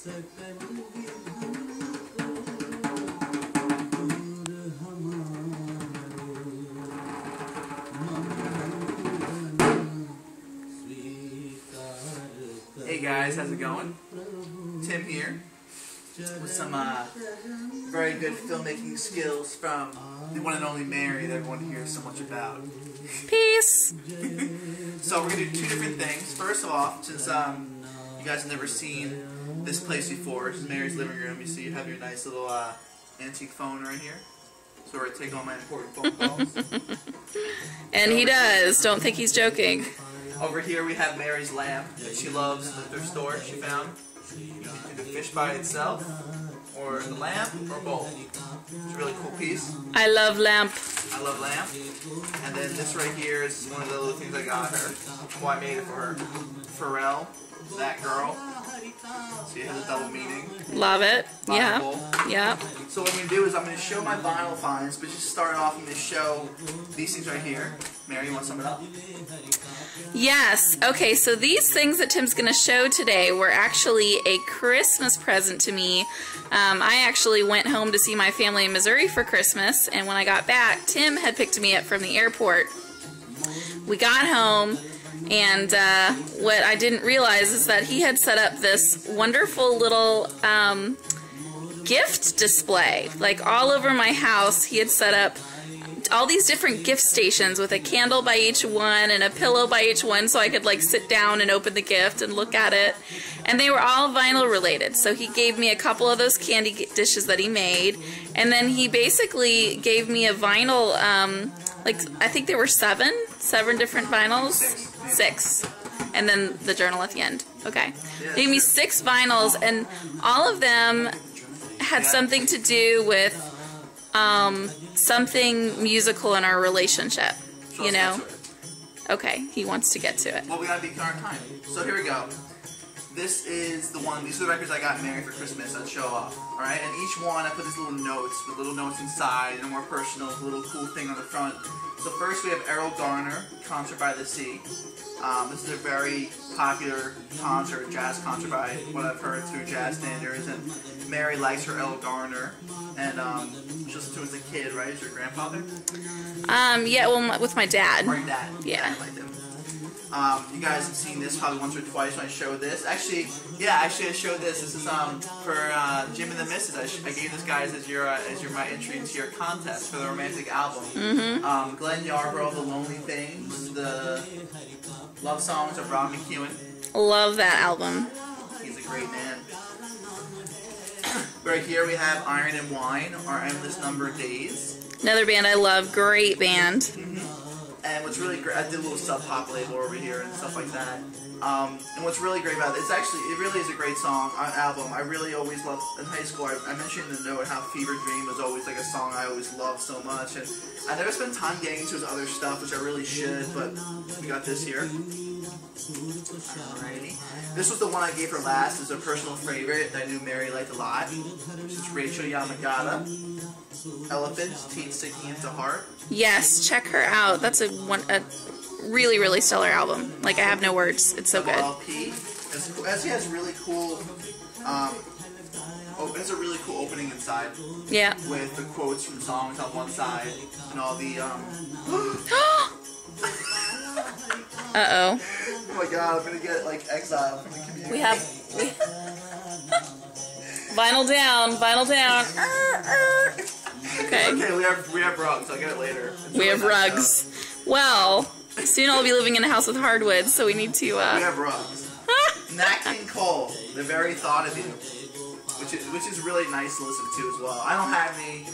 Hey guys, how's it going? Tim here with some very good filmmaking skills from the one and only Mary that everyone hears so much about. Peace! So we're going to do two different things. First of all, since you guys have never seen this place before, this is Mary's living room. You see you have your nice little antique phone right here. So we're going to take all my important phone calls. And he does. Don't think he's joking. Over here we have Mary's lamp that she loves in the thrift store she found. You can do the fish by itself, or the lamp, or both. It's a really cool piece. I love lamp. I love lamp. And then this right here is one of the little things I got her. Well, I made it for her. Pharrell, that girl. So it has a double meaning. Love it. Yeah. Yeah. So what I'm going to do is I'm going to show my vinyl finds, but just start off, I'm going to show these things right here. Mary, you want to sum it up? Yes. Okay, so these things that Tim's going to show today were actually a Christmas present to me. I actually went home to see my family in Missouri for Christmas, and when I got back, Tim had picked me up from the airport. We got home, and what I didn't realize is that he had set up this wonderful little gift display. Like all over my house, he had set up all these different gift stations with a candle by each one and a pillow by each one, so I could like sit down and open the gift and look at it. And they were all vinyl related. So he gave me a couple of those candy dishes that he made, and then he basically gave me a vinyl, like I think there were seven different vinyls. Six. And then the journal at the end. Okay. They gave me 6 vinyls, and all of them had something to do with something musical in our relationship, you know? Okay, he wants to get to it. Well, we gotta be current time. So here we go. This is the one, these are the records I got Mary for Christmas that show off, alright? And each one I put these little notes, with little notes inside, and a more personal, little cool thing on the front. So first we have Errol Garner, Concert by the Sea. This is a very popular concert, jazz concert by what I've heard through jazz standards, and Mary likes her Errol Garner, and she listened to him as a kid, right? Is your grandfather? Yeah, well, with my dad. Or your dad. Yeah. I liked him. You guys have seen this probably once or twice when I showed this. Actually, yeah, I showed this. This is for Jim and the Misses. I gave this guys as my entry into your contest for the romantic album. Mm-hmm. Glenn Yarbrough, The Lonely Things, the love songs of Rob McEwen. Love that album. He's a great man. Right here we have Iron and Wine, Our Endless Number of Days. Another band I love. Great band. Mm-hmm. And what's really great, I did a little sub-pop label over here and stuff like that. And what's really great about it, it really is a great song, album. I really always loved, in high school, I mentioned in the note how Fever Dream was always like a song I always loved so much. And I never spent time getting into his other stuff, which I really should, but we got this here. Alrighty. This was the one I gave her last. It's a personal favorite that I knew Mary liked a lot. This is Rachel Yamagata. Elephants, Teeth Sticking into Heart. Yes, check her out. That's a really, really stellar album. Like, I have no words. It's so good. LP. It has really cool. It has a really cool opening inside. Yeah. With the quotes from songs on one side and all the Uh-oh. Oh my god, I'm gonna get like exiled from the community. We have vinyl down, vinyl down. Okay. Okay, we have rugs. I'll get it later. We have rugs. Well, soon I'll be living in a house with hardwood, so we need to. We have rugs. Nat King Cole, The Very Thought of You, which is really nice to listen to as well. I don't have any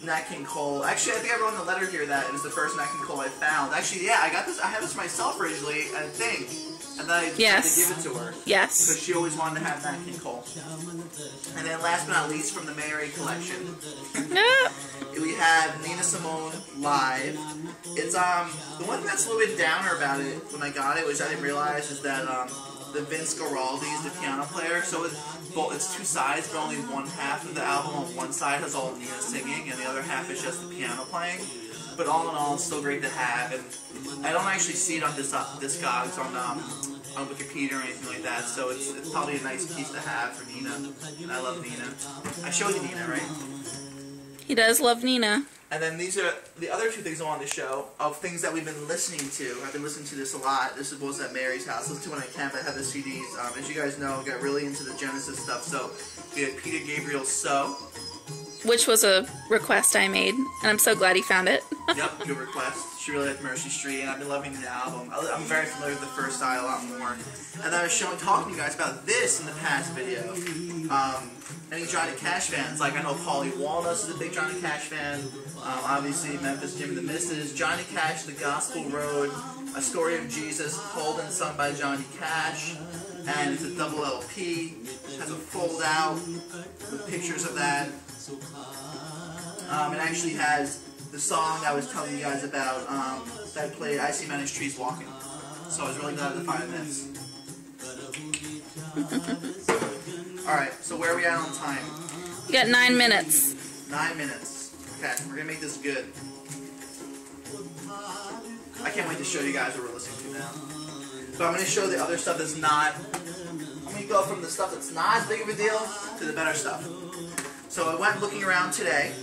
Nat King Cole. Actually, I think I wrote in the letter here that it was the first Nat King Cole I found. Actually, yeah, I got this. I had this myself originally, I think, and then I had to give it to her. Yes. Because she always wanted to have Nat King Cole. And then last but not least, from the Mary collection, we have Nina Simone Live. It's the one thing that's a little bit downer about it when I got it, which I didn't realize, is that the Vince Guaraldi is the piano player, so it's 2 sides, but only one half of the album on one side has all Nina singing, and the other half is just the piano playing. But all in all, it's still great to have, and I don't actually see it on Discogs on on Wikipedia or anything like that, so it's probably a nice piece to have for Nina. And I love Nina. I showed you Nina, right? He does love Nina. And then these are the other two things on the show of things that we've been listening to. I've been listening to this a lot. This was at Mary's house. Listen to when I can, but I have the CDs. As you guys know, I got really into the Genesis stuff. So we had Peter Gabriel's So. Which was a request I made, and I'm so glad he found it. Yep, good request. She really liked Mercy Street, and I've been loving the album. I'm very familiar with the first side a lot more. And then I was talking to you guys about this in the past video. Any Johnny Cash fans, like I know Paulie Walnuts is a big Johnny Cash fan. Obviously, Memphis Jim and the Misses. Johnny Cash, The Gospel Road, A Story of Jesus, told and sung by Johnny Cash. And it's a double LP. It has a fold out with pictures of that. It actually has the song I was telling you guys about that I played, I See Manish Trees Walking. So I was really glad to find this. Alright, so where are we at on time? You got 9 minutes. 9 minutes. Okay, we're going to make this good. I can't wait to show you guys what we're listening to now. So I'm going to show the other stuff that's not... I'm going to go from the stuff that's not as big of a deal to the better stuff. So I went looking around today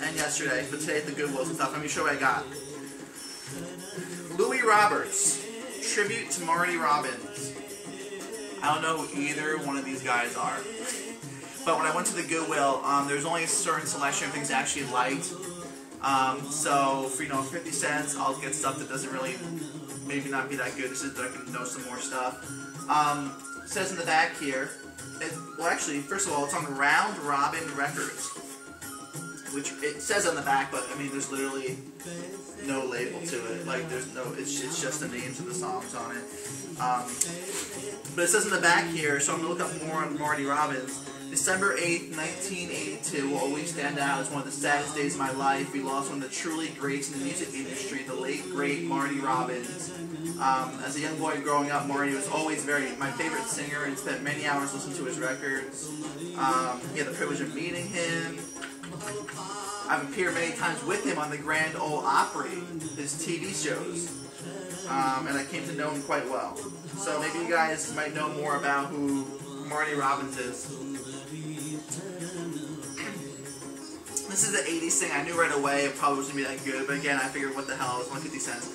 and yesterday, but today at the Goodwills and stuff. I'm going to show what I got. Louis Roberts, tribute to Marty Robbins. I don't know who either one of these guys are. But when I went to the Goodwill, there's only a certain selection of things I actually liked. So for 50 cents, I'll get stuff that doesn't really, maybe not be that good. This is that I can know some more stuff. It says in the back here, well actually, first of all, it's on Round Robin Records. Which it says on the back, but I mean, there's literally no label to it. Like, there's no, it's just the names of the songs on it. But it says in the back here, so I'm going to look up more on Marty Robbins. December 8th, 1982 will always stand out as one of the saddest days of my life. We lost one of the truly greats in the music industry, the late, great Marty Robbins. As a young boy growing up, Marty was always my favorite singer and spent many hours listening to his records. He had the privilege of meeting him. I've appeared many times with him on the Grand Ole Opry, his TV shows, and I came to know him quite well. So maybe you guys might know more about who Marty Robbins is. This is the 80s thing. I knew right away it probably wasn't going to be that good, but again, I figured what the hell, it was only 50 cents.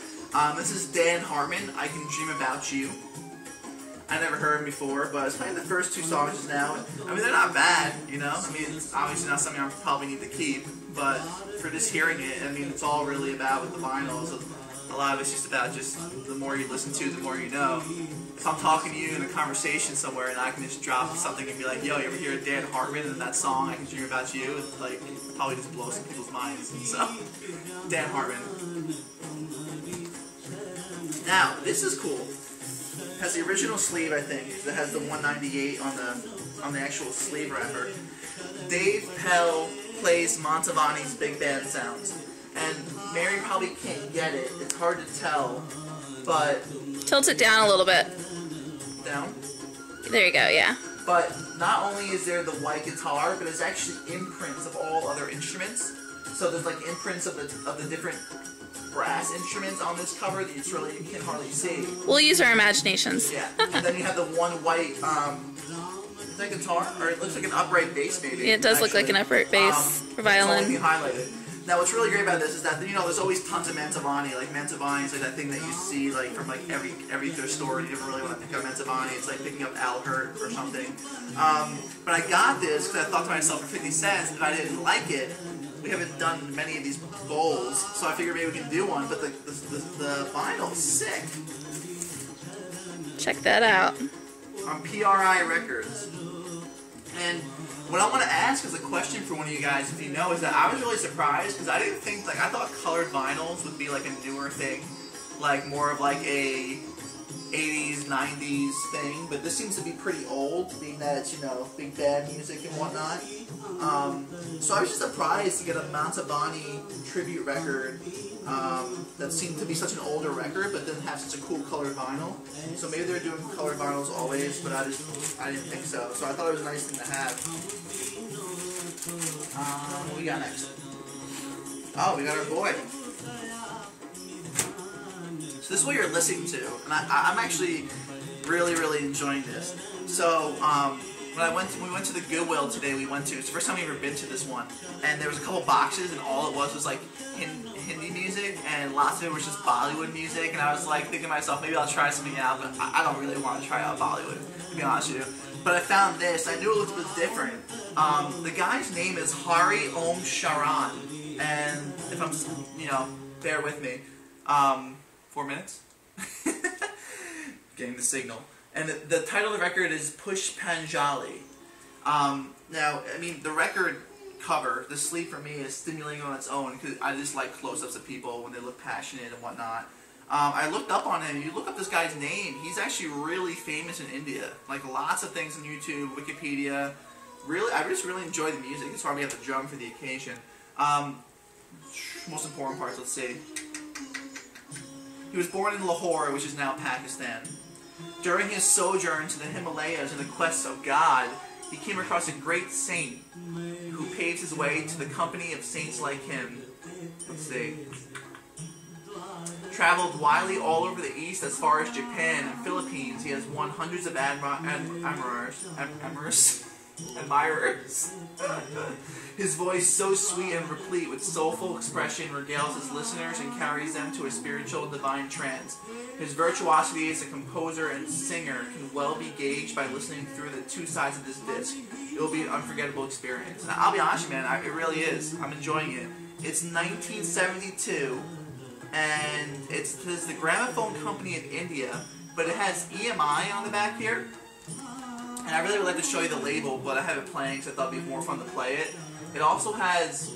This is Dan Harmon, I Can Dream About You. I never heard him before, but I was playing the first two songs just now. I mean, they're not bad, you know? I mean, it's obviously not something I probably need to keep, but for just hearing it, I mean, it's all really about with the vinyls. A lot of it's just about just the more you listen to, the more you know. If I'm talking to you in a conversation somewhere and I can just drop something and be like, yo, you ever hear Dan Harmon and that song, I Can Dream About You? It's like, probably just blows some people's minds. So, Dan Harmon. Now, this is cool. It has the original sleeve, I think, that has the 198 on the actual sleeve wrapper. Dave Pell plays Mantovani's big band sounds, and Mary probably can't get it. It's hard to tell, but Tilt it down a little bit. Down. There you go. Yeah. But not only is there the white guitar, but it's actually imprints of all other instruments. So there's like imprints of the different brass instruments on this cover that you can hardly see. We'll use our imaginations. Yeah, and then you have the one white, is that guitar? Or it looks like an upright bass maybe. Yeah, it does look like an upright bass for violin. It's only highlighted. Now what's really great about this is that, there's always tons of Mantovani. Like Mantovani is like that thing that you see like from like every thrift store. You never really want to pick up Mantovani. It's like picking up Al Hirt or something. But I got this because I thought to myself for 50 cents if I didn't like it. We haven't done many of these bowls, so I figured maybe we can do one, but the vinyl's sick. Check that out. On PRI Records. And what I want to ask as a question for one of you guys, if you know, is that I was really surprised, because I didn't think, I thought colored vinyls would be like a newer thing, like more of like a 80s, 90s thing, but this seems to be pretty old, being that it's, big band music and whatnot. So I was just surprised to get a Mantovani tribute record that seemed to be such an older record, but then have such a cool colored vinyl. So maybe they're doing colored vinyls always, but I didn't think so. So I thought it was a nice thing to have. What we got next? Oh, we got our boy. So this is what you're listening to, and I'm actually, Really enjoying this. So, when we went to the Goodwill today, it's the first time we ever been to this one, and there was a couple boxes, and all it was like Hindi music, and lots of it was just Bollywood music, and I was like thinking to myself, maybe I'll try something out, but I don't really want to try out Bollywood, to be honest with you. But I found this, I knew it looked a bit different. The guy's name is Hari Om Sharan, and if I'm, bear with me, 4 minutes? Getting the signal. And the title of the record is Pushpanjali. Now, I mean, the record cover, the sleeve for me is stimulating on its own, because I just like close-ups of people when they look passionate and whatnot. I looked up on him. You look up this guy's name, he's actually really famous in India. Like, lots of things on YouTube, Wikipedia. Really, I just really enjoy the music. That's why we have the drum for the occasion. Most important parts, let's see. He was born in Lahore, which is now Pakistan. During his sojourn to the Himalayas in the quest of God, he came across a great saint who paves his way to the company of saints like him. Let's see. Traveled widely all over the East as far as Japan and Philippines. He has won hundreds of admirers. His voice, so sweet and replete with soulful expression, regales his listeners and carries them to a spiritual divine trance. His virtuosity as a composer and singer can well be gauged by listening through the two sides of this disc. It will be an unforgettable experience. And I'll be honest, man, it really is. I'm enjoying it. It's 1972, and it's the Gramophone Company of India, but it has EMI on the back here. And I really would like to show you the label, but I have it playing because I thought it'd be more fun to play it. It also has,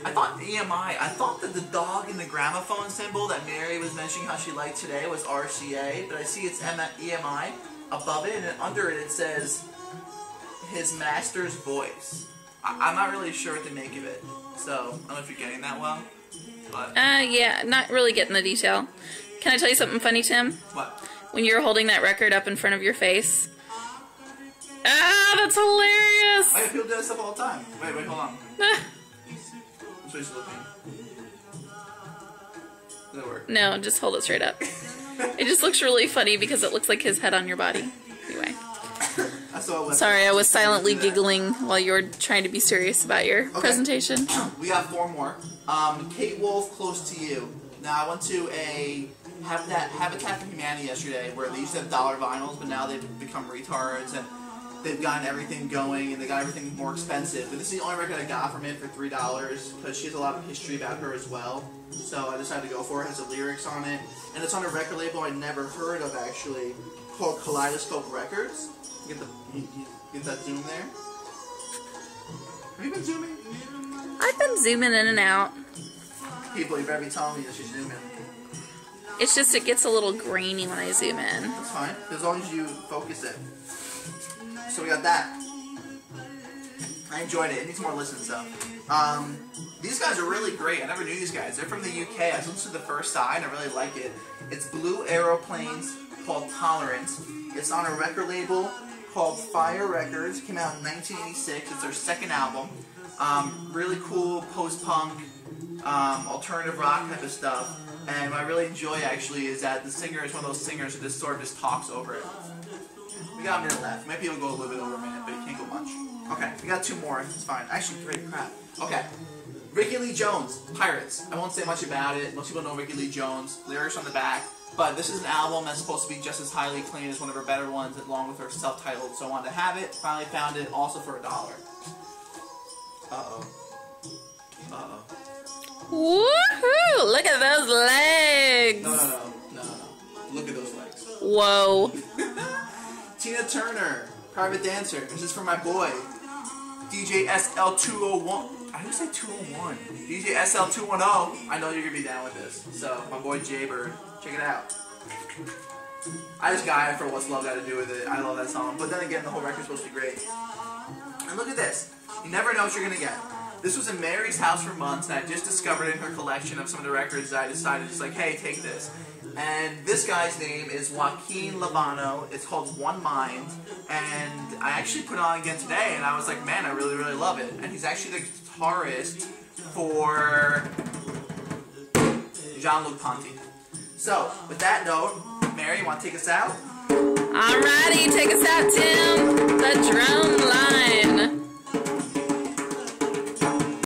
I thought that the dog in the gramophone symbol that Mary was mentioning how she liked today was RCA, but I see it's EMI above it, and then under it says his master's voice. I'm not really sure what to make of it, so I don't know if you're getting that well. But yeah, not really getting the detail. Can I tell you something funny, Tim? What? When you're holding that record up in front of your face. Ah, that's hilarious! I people do that stuff all the time. Wait, hold on. Which way's looking? Does that work? No, just hold it straight up. It just looks really funny because it looks like his head on your body. Anyway. Sorry, I was silently giggling while you were trying to be serious about your presentation. We got 4 more. Kate Wolf, Close to You. Now, I went to a Habitat for Humanity yesterday where they used to have dollar vinyls, but now they've become retards, and they've gotten everything going, and they got everything more expensive. But this is the only record I got from it for $3, because she has a lot of history about her as well. So I decided to go for it. It has the lyrics on it, and it's on a record label I never heard of, actually, called Kaleidoscope Records. Get that zoom there? Have you been zooming? I've been zooming in and out. People, you better be telling me that she's zooming. It's just it gets a little grainy when I zoom in. That's fine, as long as you focus it. So we got that. I enjoyed it. It needs more listens though. These guys are really great. I never knew these guys. They're from the UK. I listened to the first side and I really like it. It's Blue Aeroplanes, called Tolerance. It's on a record label called Fire Records. It came out in 1986. It's their second album. Really cool post-punk, alternative rock type of stuff. And what I really enjoy actually is that the singer is one of those singers who just sort of just talks over it. We got a minute left. Maybe it'll go a little bit over a minute, but it can't go much. Okay, we got 2 more. It's fine. Actually, great crap. Okay. Ricky Lee Jones, Pirates. I won't say much about it. Most people know Ricky Lee Jones. Lyrics on the back. But this is an album that's supposed to be just as highly acclaimed as one of her better ones, along with her self-titled. So I wanted to have it. Finally found it, also for $1. Uh-oh. Uh-oh. Woohoo! Look at those legs! No. Look at those legs. Whoa. Tina Turner, Private Dancer. This is for my boy, DJ SL201. I didn't say 201. DJ SL210. I know you're going to be down with this. So, my boy Jaybird. Check it out. I just got it for What's Love Got to Do with It. I love that song. But then again, the whole record's supposed to be great. And look at this. You never know what you're going to get. This was in Mary's house for months, and I just discovered it in her collection of some of the records that I decided, just like, hey, take this. And this guy's name is Joaquin Labano. It's called One Mind. And I actually put it on again today, and I was like, man, I really, really love it. And he's actually the guitarist for Jean-Luc Ponty. So, with that note, Mary, you want to take us out? Alrighty, take us out, Tim.